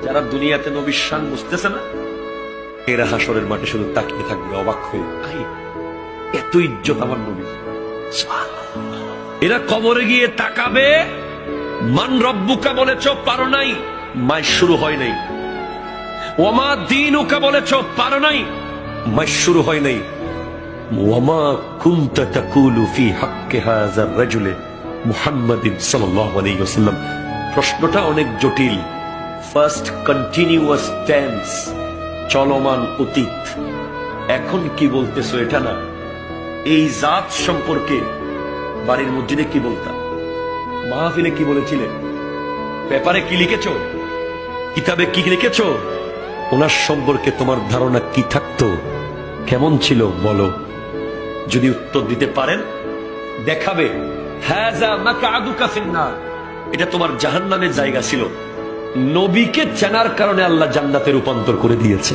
যারা দুনিয়াতে নবীর শান বুঝতেছে না, এরা হাসরের মাঠে শুধু তাকিয়ে থাকবে অবাক হয়ে, আই এত ইজ্জত আমার নবী। এরা কবরে গিয়ে তাকাবে, মান রব্বুকা বলেছ পারো নাই, মাই শুরু হয় নাই। ওমা দীনুকা বলেছ পারো নাই, মাই শুরু হয় নাই। ওমা কুনতা তাকুলু ফি হাক্কি হাযার রাজুলি মুহাম্মাদিন সাল্লাল্লাহু আলাইহি ওয়াসাল্লাম। প্রশ্নটা অনেক জটিল। ফার্স্ট কন্টিনিউয়াস টেন্স, চলমান অতীত। এখন কি বলতেছো এটা না, এই জাত সম্পর্কে বাড়ির মসজিদে কি বলতাম, মাহফিলে কি বলেছিলেন, পেপারে কি লিখেছো, কিতাবে কি লিখেছো, ওনার সম্পর্কে তোমার ধারণা কি থাকতো, কেমন ছিল বলো। যদি উত্তর দিতে পারেন দেখাবে হাযা মাকআদুকা ফিন্নার, এটা তোমার জাহান্নামের জায়গা ছিল। নবীকে চেনার কারণে আল্লাহ জান্নাতে রূপান্তর করে দিয়েছে।